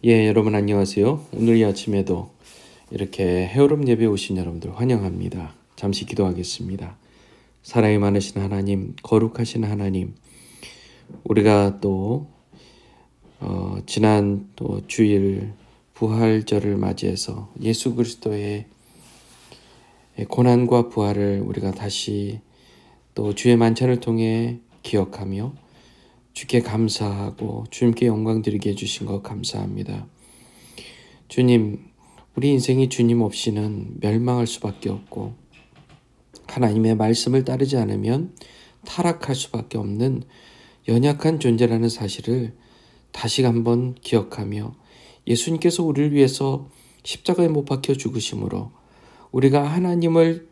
여러분 안녕하세요. 오늘 이 아침에도 이렇게 헤어름 예배 오신 여러분들 환영합니다. 잠시 기도하겠습니다. 사랑이 많으신 하나님, 거룩하신 하나님, 우리가 또 지난 또 주일 부활절을 맞이해서 예수 그리스도의 고난과 부활을 우리가 다시 또 주의 만찬을 통해 기억하며 주께 감사하고 주님께 영광 드리게 해주신 것 감사합니다. 주님, 우리 인생이 주님 없이는 멸망할 수밖에 없고 하나님의 말씀을 따르지 않으면 타락할 수밖에 없는 연약한 존재라는 사실을 다시 한번 기억하며 예수님께서 우리를 위해서 십자가에 못 박혀 죽으심으로 우리가 하나님을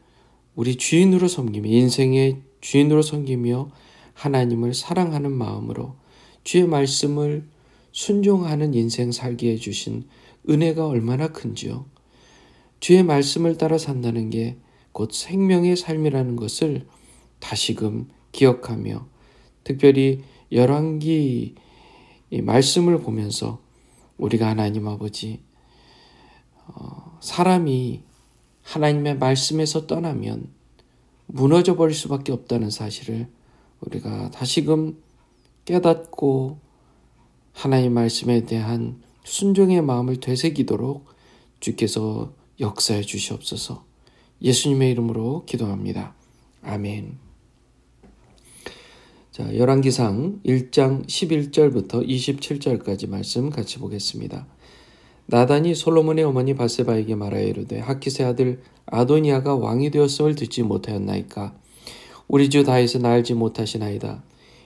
우리 주인으로 섬기며 인생의 주인으로 섬기며 하나님을 사랑하는 마음으로 주의 말씀을 순종하는 인생 살게 해주신 은혜가 얼마나 큰지요. 주의 말씀을 따라 산다는 게 곧 생명의 삶이라는 것을 다시금 기억하며 특별히 열왕기 말씀을 보면서 우리가 하나님 아버지 사람이 하나님의 말씀에서 떠나면 무너져 버릴 수밖에 없다는 사실을 우리가 다시금 깨닫고 하나님의 말씀에 대한 순종의 마음을 되새기도록 주께서 역사해 주시옵소서. 예수님의 이름으로 기도합니다. 아멘. 자, 열왕기상 1장 11절부터 27절까지 말씀 같이 보겠습니다. 나단이 솔로몬의 어머니 바세바에게 말하여 이르되 하키스의 아들 아도니아가 왕이 되었음을 듣지 못하였나이까. 우리 주 다윗은 알지 못하시나이다.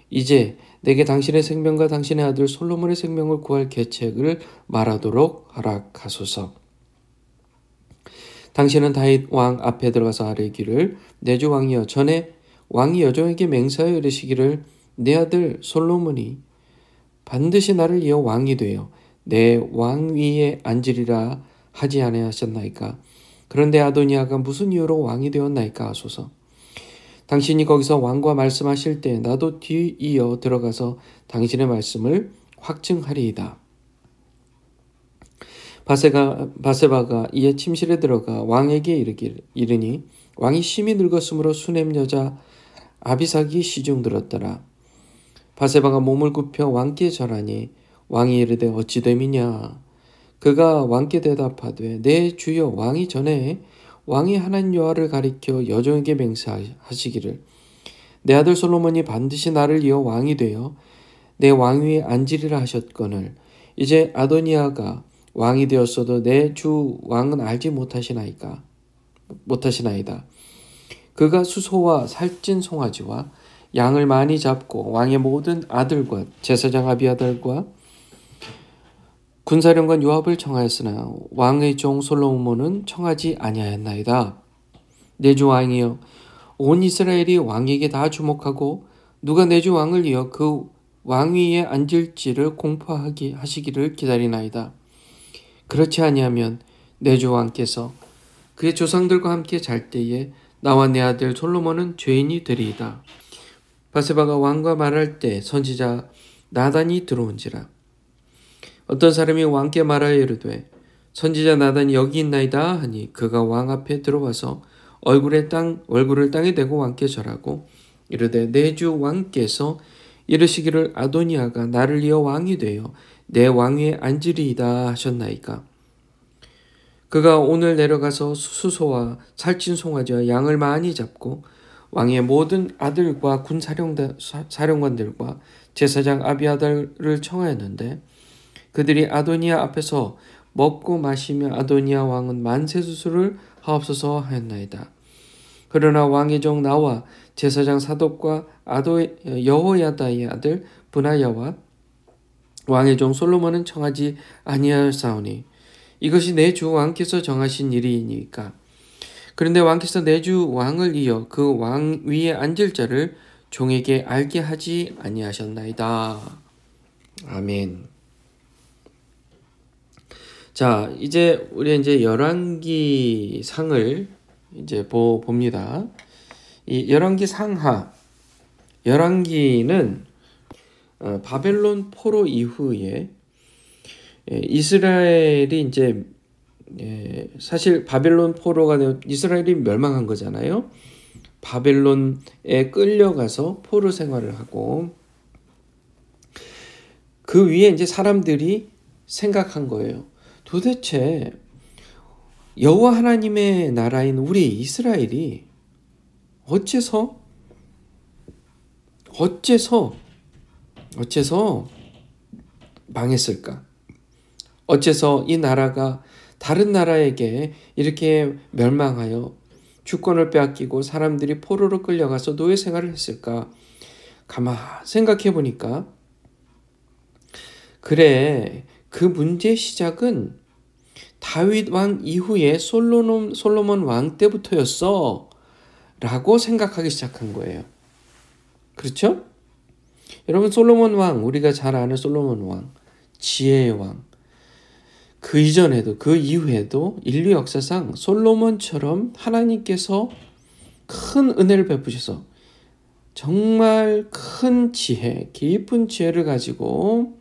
이제 내게 당신의 생명과 당신의 아들 솔로몬의 생명을 구할 계책을 말하도록 허락하소서. 당신은 다윗 왕 앞에 들어가서 아뢰기를 내 주 왕이여 전에 왕이 여종에게 맹세하여 이르시기를 내 아들 솔로몬이 반드시 나를 이어 왕이 되어 내 왕위에 앉으리라 하지 아니하셨나이까. 그런데 아도니아가 무슨 이유로 왕이 되었나이까 하소서. 당신이 거기서 왕과 말씀하실 때 나도 뒤이어 들어가서 당신의 말씀을 확증하리이다. 바세바가 이에 침실에 들어가 왕에게 이르니 왕이 심히 늙었으므로 수냄 여자 아비삭이 시중 들었더라. 바세바가 몸을 굽혀 왕께 절하니 왕이 이르되 어찌 됨이냐. 그가 왕께 대답하되 내 주여 왕이 전에 왕이 하나님 여호와를 가리켜 여종에게 맹세하시기를 내 아들 솔로몬이 반드시 나를 이어 왕이 되어 내 왕위에 앉으리라 하셨거늘 이제 아도니아가 왕이 되었어도 내 주 왕은 알지 못하시나이다. 그가 수소와 살찐 송아지와 양을 많이 잡고 왕의 모든 아들과 제사장 아비아달과 군사령관 요압을 청하였으나 왕의 종 솔로몬은 청하지 아니하였나이다. 내 주 왕이여 온 이스라엘이 왕에게 다 주목하고 누가 내 주 왕을 이어 그 왕위에 앉을지를 공포하시기를 기다리나이다. 그렇지 아니하면 내 주 왕께서 그의 조상들과 함께 잘 때에 나와 내 아들 솔로몬은 죄인이 되리이다. 바세바가 왕과 말할 때 선지자 나단이 들어온지라. 어떤 사람이 왕께 말하여 이르되 선지자 나단이 여기 있나이다 하니 그가 왕 앞에 들어와서 얼굴을 땅에 대고 왕께 절하고 이르되 내 주 왕께서 이르시기를 아도니아가 나를 이어 왕이 되어 내 왕위에 앉으리이다 하셨나이까. 그가 오늘 내려가서 수소와 살찐 송아지와 양을 많이 잡고 왕의 모든 아들과 군 사령관들과 제사장 아비아달을 청하였는데 그들이 아도니아 앞에서 먹고 마시며 아도니아 왕은 만세수술을 하옵소서 하였나이다. 그러나 왕의 종 나와 제사장 사독과 여호야다의 아들 브나야와 왕의 종 솔로몬은 청하지 아니하였사오니 이것이 내 주 왕께서 정하신 일이니까. 그런데 왕께서 내 주 왕을 이어 그 왕 위에 앉을 자를 종에게 알게 하지 아니하셨나이다. 아멘. 자, 이제 우리 열왕기 상을 봅니다. 이 열왕기 상하, 열왕기는 바벨론 포로 이후에 이스라엘이 이제 사실 바벨론 포로가 되어 이스라엘이 멸망한 거잖아요. 바벨론에 끌려가서 포로 생활을 하고 그 위에 이제 사람들이 생각한 거예요. 도대체 여호와 하나님의 나라인 우리 이스라엘이 어째서 망했을까? 어째서 이 나라가 다른 나라에게 이렇게 멸망하여 주권을 빼앗기고 사람들이 포로로 끌려가서 노예 생활을 했을까? 가만 생각해 보니까 그래, 그 문제의 시작은 다윗 왕 이후에 솔로몬 왕 때부터였어 라고 생각하기 시작한 거예요. 그렇죠? 여러분, 솔로몬 왕, 우리가 잘 아는 솔로몬 왕, 지혜의 왕, 그 이전에도 그 이후에도 인류 역사상 솔로몬처럼 하나님께서 큰 은혜를 베푸셔서 정말 큰 지혜, 깊은 지혜를 가지고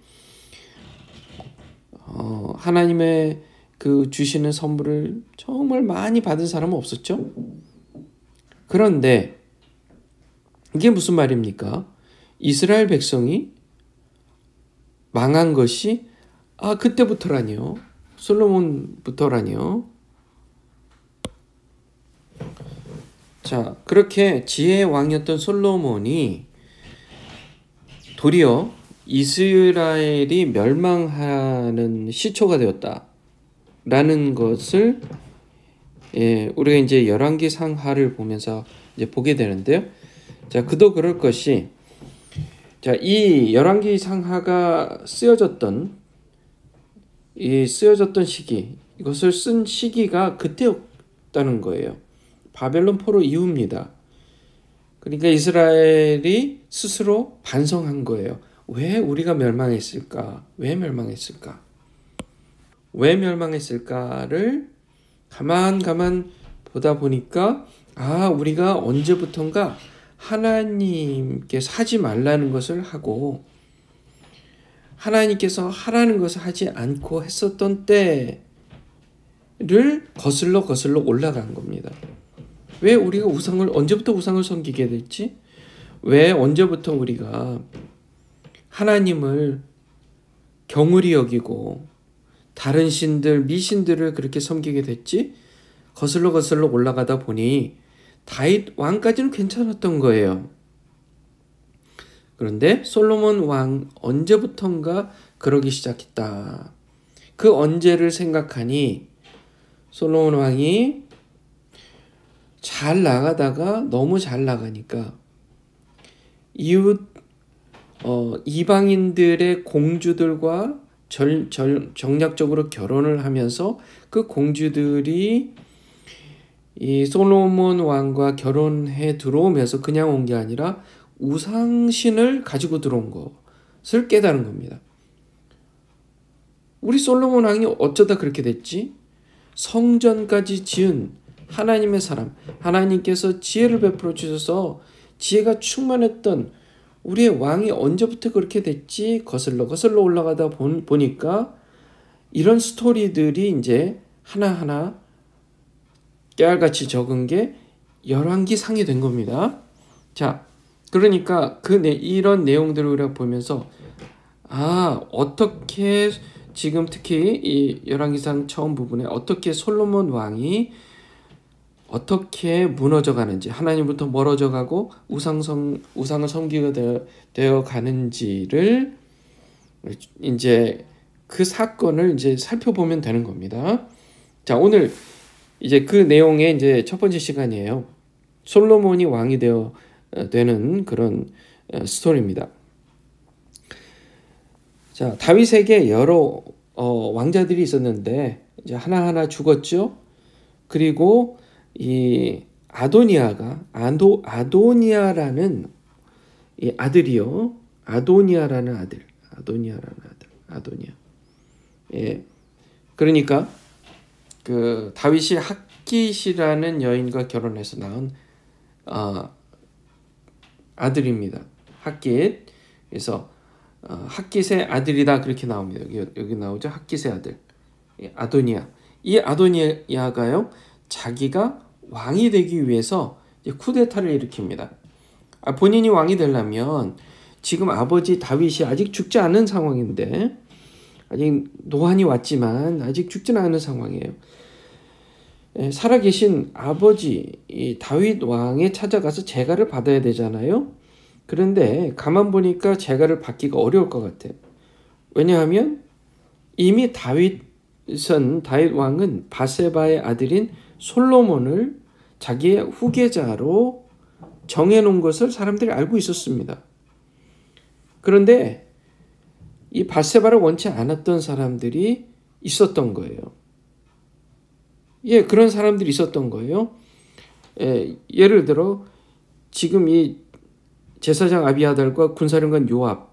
하나님의 그 주시는 선물을 정말 많이 받은 사람은 없었죠. 그런데 이게 무슨 말입니까? 이스라엘 백성이 망한 것이 그때부터라니요. 솔로몬부터라니요. 자, 그렇게 지혜의 왕이었던 솔로몬이 도리어 이스라엘이 멸망하는 시초가 되었다라는 것을 우리가 이제 열왕기 상하를 보면서 이제 보게 되는데요. 자, 그도 그럴 것이 자, 이 열왕기 상하가 쓰여졌던 시기, 이것을 쓴 시기가 그때였다는 거예요. 바벨론 포로 이후입니다. 그러니까 이스라엘이 스스로 반성한 거예요. 왜 우리가 멸망했을까? 왜 멸망했을까를 가만 보다 보니까 우리가 언제부턴가 하나님께서 하지 말라는 것을 하고 하나님께서 하라는 것을 하지 않고 했었던 때를 거슬러 올라간 겁니다. 왜 우리가 언제부터 우상을 섬기게 됐지? 왜 언제부터 우리가 하나님을 경홀히 여기고 다른 신들, 미신들을 그렇게 섬기게 됐지? 거슬러 올라가다 보니 다윗 왕까지는 괜찮았던 거예요. 그런데 솔로몬 왕 언제부턴가 그러기 시작했다. 그 언제를 생각하니 솔로몬 왕이 잘 나가다가 너무 잘 나가니까 이방인들의 공주들과 정략적으로 결혼을 하면서 그 공주들이 이 솔로몬 왕과 결혼해 들어오면서 그냥 온 게 아니라 우상신을 가지고 들어온 것을 깨달은 겁니다. 우리 솔로몬 왕이 어쩌다 그렇게 됐지? 성전까지 지은 하나님의 사람, 하나님께서 지혜를 베풀어 주셔서 지혜가 충만했던 우리의 왕이 언제부터 그렇게 됐지? 거슬러 올라가다 보니까 이런 스토리들이 이제 하나하나 깨알같이 적은 게 열왕기 상이 된 겁니다. 자, 그러니까 이런 내용들을 우리가 보면서 어떻게 지금 특히 이 열왕기상 처음 부분에 어떻게 솔로몬 왕이 어떻게 무너져 가는지, 하나님부터 멀어져 가고 우상을 섬기게 되어 가는지를 이제 그 사건을 이제 살펴보면 되는 겁니다. 자, 오늘 이제 그 내용의 이제 첫 번째 시간이에요. 솔로몬이 왕이 되는 그런 스토리입니다. 자, 다윗에게 여러 왕자들이 있었는데 이제 하나하나 죽었죠. 그리고 이 아도니아라는 이 아들이요. 아도니아라는 아들. 예. 그러니까 그 다윗이 핫깃이라는 여인과 결혼해서 낳은 아들입니다. 핫깃. 그래서 핫깃의 아들이다 그렇게 나옵니다. 여기 나오죠. 핫깃의 아들 아도니아. 이 아도니아가요 자기가 왕이 되기 위해서 이제 쿠데타를 일으킵니다. 본인이 왕이 되려면 지금 아버지 다윗이 아직 죽지 않은 상황인데 아직 노한이 왔지만 아직 죽지는 않은 상황이에요. 살아계신 아버지 이 다윗 왕에 찾아가서 제가를 받아야 되잖아요. 그런데 가만 보니까 제가를 받기가 어려울 것 같아요. 왜냐하면 이미 다윗 왕은 바세바의 아들인 솔로몬을 자기의 후계자로 정해놓은 것을 사람들이 알고 있었습니다. 그런데 이 바세바를 원치 않았던 사람들이 있었던 거예요. 그런 사람들이 있었던 거예요. 예를 들어 지금 이 제사장 아비아달과 군사령관 요압,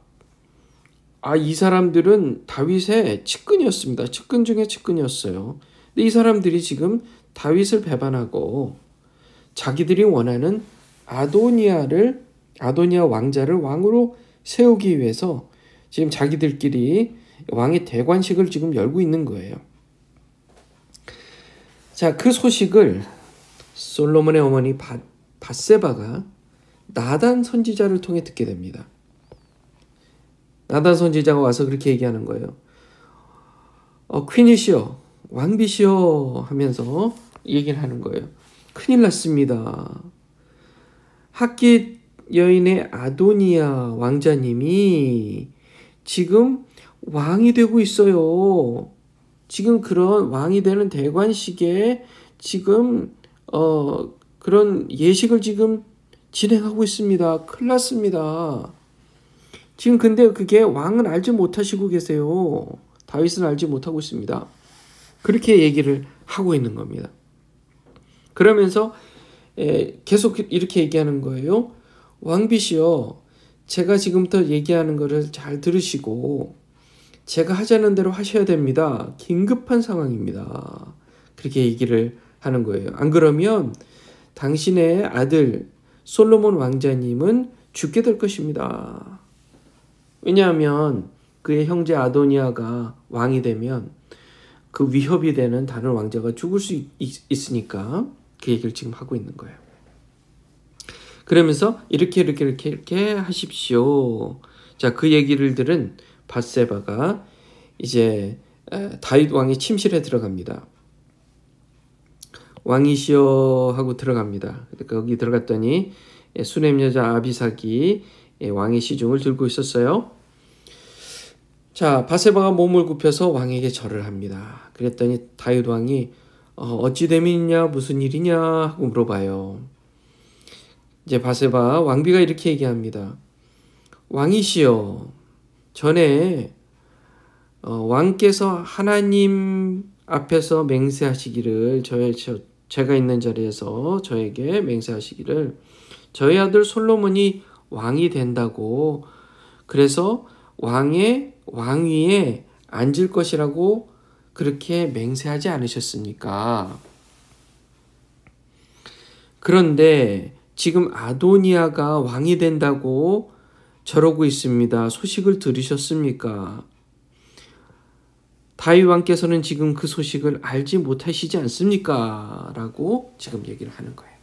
이 사람들은 다윗의 측근이었습니다. 측근 중에 측근이었어요. 근데 이 사람들이 지금 다윗을 배반하고 자기들이 원하는 아도니아 왕자를 왕으로 세우기 위해서 지금 자기들끼리 왕의 대관식을 지금 열고 있는 거예요. 자, 그 소식을 솔로몬의 어머니 밧세바가 나단 선지자를 통해 듣게 됩니다. 나단 선지자가 와서 그렇게 얘기하는 거예요. 퀸이시여, 왕비시여 하면서 얘기를 하는 거예요. 큰일 났습니다. 핫깃 여인의 아도니아 왕자님이 지금 왕이 되고 있어요. 지금 그런 왕이 되는 대관식에 지금 그런 예식을 지금 진행하고 있습니다. 큰일 났습니다. 지금 근데 그게 왕은 알지 못하시고 계세요. 다윗은 알지 못하고 있습니다. 그렇게 얘기를 하고 있는 겁니다. 그러면서 계속 이렇게 얘기하는 거예요. 왕비시여, 제가 지금부터 얘기하는 것을 잘 들으시고 제가 하자는 대로 하셔야 됩니다. 긴급한 상황입니다. 그렇게 얘기를 하는 거예요. 안 그러면 당신의 아들 솔로몬 왕자님은 죽게 될 것입니다. 왜냐하면 그의 형제 아도니아가 왕이 되면 그 위협이 되는 다른 왕자가 죽을 수 있으니까 그 얘기를 지금 하고 있는 거예요. 그러면서 이렇게 하십시오. 자, 그 얘기를 들은 밧세바가 이제 다윗 왕의 침실에 들어갑니다. 왕이시여 하고 들어갑니다. 거기 들어갔더니 수넴 여자 아비삭이 왕의 시중을 들고 있었어요. 자, 밧세바가 몸을 굽혀서 왕에게 절을 합니다. 그랬더니 다윗 왕이 어찌 됨이냐, 무슨 일이냐 하고 물어봐요. 이제 밧세바 왕비가 이렇게 얘기합니다. 왕이시여, 전에 왕께서 하나님 앞에서 맹세하시기를 제가 있는 자리에서 저에게 맹세하시기를 저희 아들 솔로몬이 왕이 된다고, 그래서 왕위에 앉을 것이라고 그렇게 맹세하지 않으셨습니까? 그런데 지금 아도니아가 왕이 된다고 저러고 있습니다. 소식을 들으셨습니까? 다윗 왕께서는 지금 그 소식을 알지 못하시지 않습니까? 라고 지금 얘기를 하는 거예요.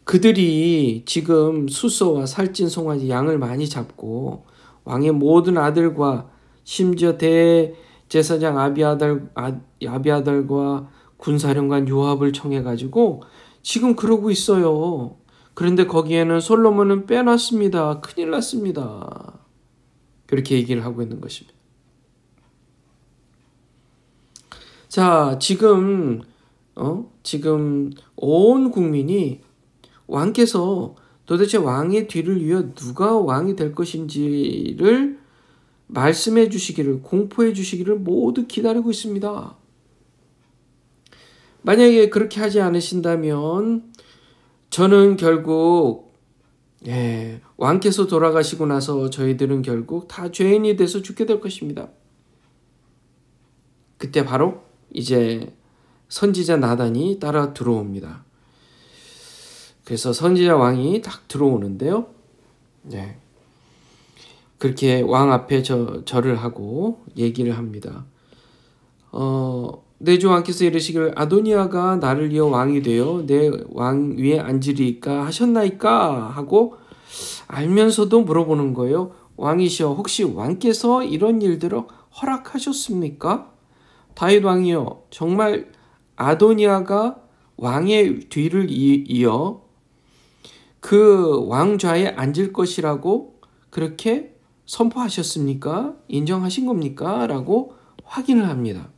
그들이 지금 수소와 살찐 송아지 양을 많이 잡고 왕의 모든 아들과 심지어 대제사장 아비아달과 군사령관 요압을 청해가지고 지금 그러고 있어요. 그런데 거기에는 솔로몬은 빼놨습니다. 큰일 났습니다. 그렇게 얘기를 하고 있는 것입니다. 자, 지금 온 국민이 왕께서 도대체 왕의 뒤를 이어 누가 왕이 될 것인지를 말씀해 주시기를, 공포해 주시기를 모두 기다리고 있습니다. 만약에 그렇게 하지 않으신다면 저는 결국 왕께서 돌아가시고 나서 저희들은 결국 다 죄인이 돼서 죽게 될 것입니다. 그때 바로 이제 선지자 나단이 따라 들어옵니다. 그래서 선지자 왕이 딱 들어오는데요. 그렇게 왕 앞에 절을 하고 얘기를 합니다. 내 주 왕께서 이르시기를 아도니아가 나를 이어 왕이 되어 내 왕 위에 앉으리까 하셨나이까 하고 알면서도 물어보는 거예요. 왕이시여 혹시 왕께서 이런 일들을 허락하셨습니까? 다윗 왕이여 정말 아도니아가 왕의 뒤를 이어 그 왕좌에 앉을 것이라고 그렇게 선포하셨습니까? 인정하신 겁니까? 라고 확인을 합니다.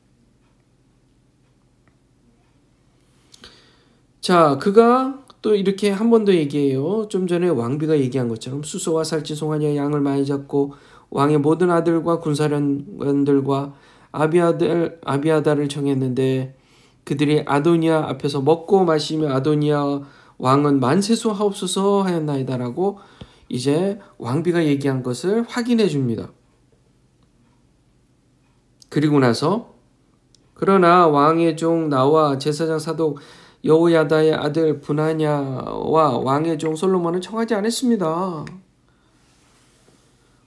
자, 그가 또 이렇게 한 번 더 얘기해요. 좀 전에 왕비가 얘기한 것처럼 수소와 살치 송아지와 양을 많이 잡고 왕의 모든 아들과 군사령관들과 아비아다를 정했는데 그들이 아도니아 앞에서 먹고 마시며 아도니아 왕은 만세수 하옵소서 하였나이다라고 이제 왕비가 얘기한 것을 확인해 줍니다. 그리고 나서 그러나 왕의 종 나와 제사장 사독 여호야다의 아들 분하냐와 왕의 종 솔로몬은 청하지 않았습니다.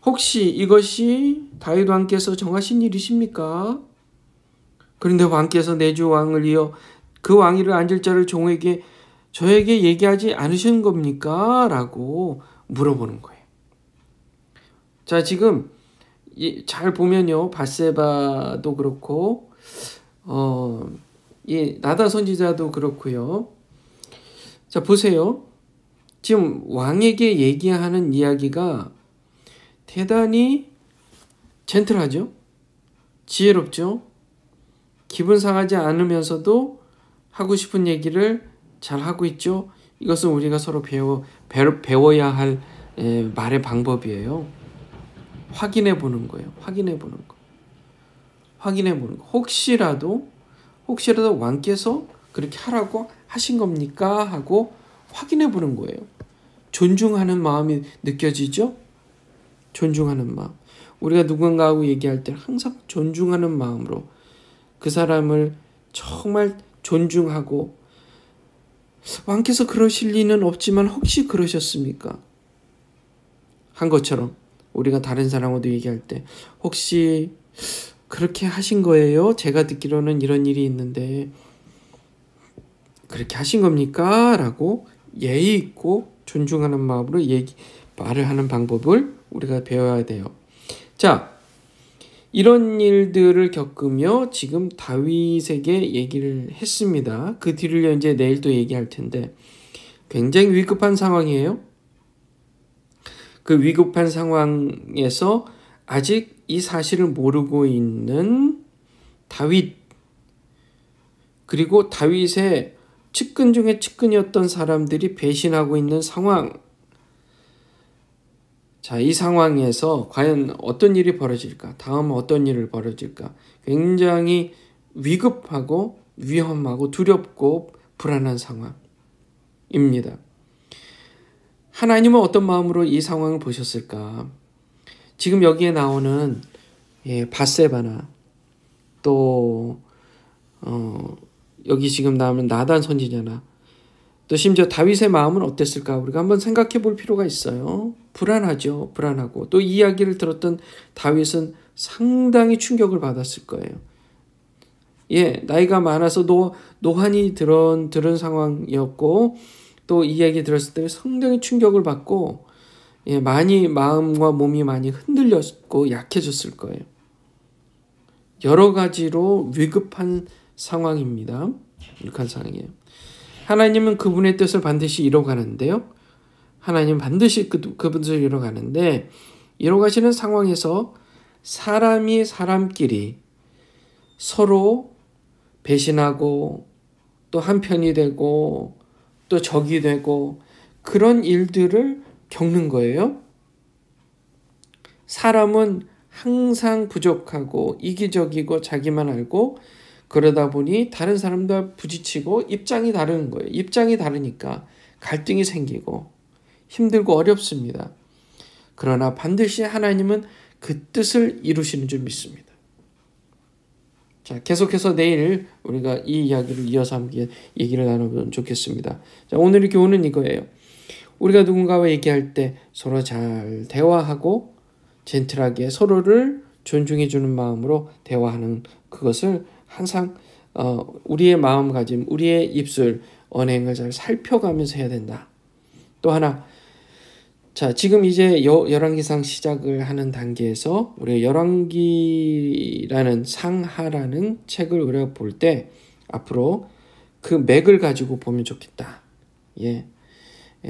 혹시 이것이 다윗 왕께서 정하신 일이십니까? 그런데 왕께서 내 주 왕을 이어 그 왕위를 앉을 자를 저에게 얘기하지 않으신 겁니까? 라고 물어보는 거예요. 자, 지금 잘 보면요. 밧세바도 그렇고 나단 선지자도 그렇고요. 자, 보세요. 지금 왕에게 얘기하는 이야기가 대단히 젠틀하죠? 지혜롭죠? 기분 상하지 않으면서도 하고 싶은 얘기를 잘 하고 있죠? 이것은 우리가 서로 배워야 할 말의 방법이에요. 확인해 보는 거예요. 확인해 보는 거. 혹시라도 왕께서 그렇게 하라고 하신 겁니까? 하고 확인해 보는 거예요. 존중하는 마음이 느껴지죠? 존중하는 마음. 우리가 누군가하고 얘기할 때 항상 존중하는 마음으로 그 사람을 정말 존중하고 왕께서 그러실 리는 없지만 혹시 그러셨습니까? 한 것처럼 우리가 다른 사람하고도 얘기할 때 혹시 그렇게 하신 거예요? 제가 듣기로는 이런 일이 있는데 그렇게 하신 겁니까? 라고 예의 있고 존중하는 마음으로 말을 하는 방법을 우리가 배워야 돼요. 자, 이런 일들을 겪으며 지금 다윗에게 얘기를 했습니다. 그 뒤를 이제 내일 또 얘기할 텐데 굉장히 위급한 상황이에요. 그 위급한 상황에서 아직 이 사실을 모르고 있는 다윗, 그리고 다윗의 측근 중에 측근이었던 사람들이 배신하고 있는 상황. 자, 이 상황에서 과연 어떤 일이 벌어질까? 다음 어떤 일을 벌어질까? 굉장히 위급하고 위험하고 두렵고 불안한 상황입니다. 하나님은 어떤 마음으로 이 상황을 보셨을까? 지금 여기에 나오는 밧세바나 또 여기 지금 나오는 나단 선지자나 또 심지어 다윗의 마음은 어땠을까? 우리가 한번 생각해 볼 필요가 있어요. 불안하죠. 불안하고 또 이 이야기를 들었던 다윗은 상당히 충격을 받았을 거예요. 나이가 많아서 노환이 들은 상황이었고 또 이 이야기 들었을 때 상당히 충격을 받고 많이 마음과 몸이 많이 흔들렸고 약해졌을 거예요. 여러 가지로 위급한 상황입니다. 위급한 상황이에요. 하나님은 그분의 뜻을 반드시 이뤄가는데요. 하나님은 반드시 그분 뜻을 이뤄가는데 이뤄가시는 상황에서 사람이 사람끼리 서로 배신하고 또 한편이 되고 또 적이 되고 그런 일들을 겪는 거예요. 사람은 항상 부족하고 이기적이고 자기만 알고 그러다 보니 다른 사람과 부딪히고 입장이 다른 거예요. 입장이 다르니까 갈등이 생기고 힘들고 어렵습니다. 그러나 반드시 하나님은 그 뜻을 이루시는 줄 믿습니다. 자, 계속해서 내일 우리가 이 이야기를 이어서 함께 얘기를 나눠보면 좋겠습니다. 자, 오늘의 교훈은 이거예요. 우리가 누군가와 얘기할 때 서로 잘 대화하고 젠틀하게 서로를 존중해 주는 마음으로 대화하는 그것을 항상 우리의 마음가짐, 우리의 입술, 언행을 잘 살펴가면서 해야 된다. 또 하나, 자, 지금 이제 열왕기상 시작을 하는 단계에서 우리 열왕기라는 상하라는 책을 우리가 볼 때 앞으로 그 맥을 가지고 보면 좋겠다. 예.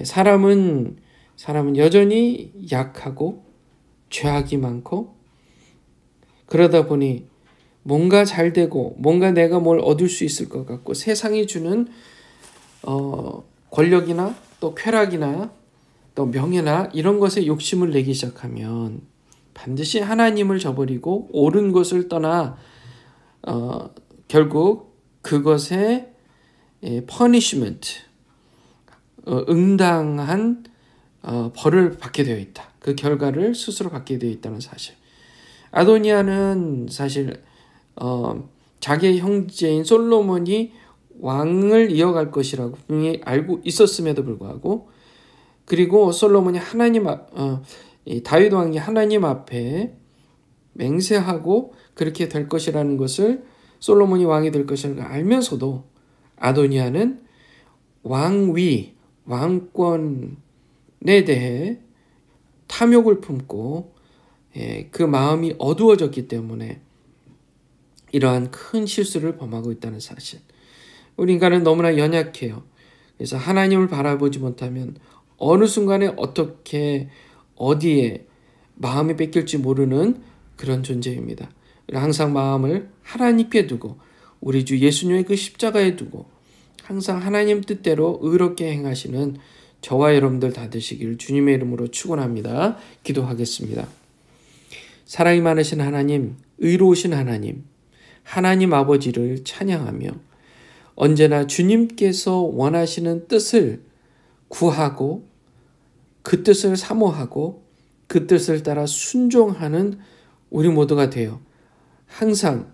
사람은 여전히 약하고 죄악이 많고 그러다 보니 뭔가 잘 되고 뭔가 내가 뭘 얻을 수 있을 것 같고 세상이 주는 권력이나 또 쾌락이나 또 명예나 이런 것에 욕심을 내기 시작하면 반드시 하나님을 저버리고 옳은 것을 떠나 결국 그것의 punishment, 응당한 벌을 받게 되어 있다. 그 결과를 스스로 받게 되어 있다는 사실. 아도니아는 사실 자기의 형제인 솔로몬이 왕을 이어갈 것이라고 분명히 알고 있었음에도 불구하고 그리고 솔로몬이 다윗 왕이 하나님 앞에 맹세하고 그렇게 될 것이라는 것을 솔로몬이 왕이 될 것이라는 걸 알면서도 아도니아는 왕권에 대해 탐욕을 품고 그 마음이 어두워졌기 때문에 이러한 큰 실수를 범하고 있다는 사실. 우리 인간은 너무나 연약해요. 그래서 하나님을 바라보지 못하면 어느 순간에 어떻게 어디에 마음이 뺏길지 모르는 그런 존재입니다. 항상 마음을 하나님께 두고 우리 주 예수님의 그 십자가에 두고 항상 하나님 뜻대로 의롭게 행하시는 저와 여러분들 다 되시길 주님의 이름으로 축원합니다. 기도하겠습니다. 사랑이 많으신 하나님, 의로우신 하나님, 하나님 아버지를 찬양하며 언제나 주님께서 원하시는 뜻을 구하고 그 뜻을 사모하고 그 뜻을 따라 순종하는 우리 모두가 되어 항상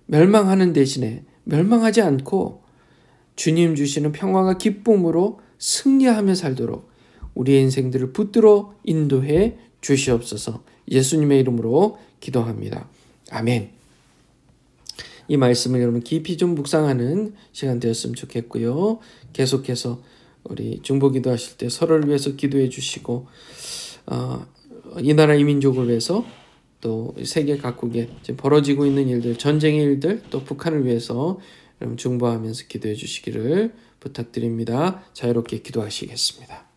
멸망하는 대신에 멸망하지 않고 주님 주시는 평화와 기쁨으로 승리하며 살도록 우리의 인생들을 붙들어 인도해 주시옵소서. 예수님의 이름으로 기도합니다. 아멘. 이 말씀을 여러분 깊이 좀 묵상하는 시간 되었으면 좋겠고요. 계속해서 우리 중보기도 하실 때 서로를 위해서 기도해 주시고 이 나라 이 민족을 위해서 또 세계 각국에 지금 벌어지고 있는 일들, 전쟁의 일들, 또 북한을 위해서 여러분 중보하면서 기도해 주시기를 부탁드립니다. 자유롭게 기도하시겠습니다.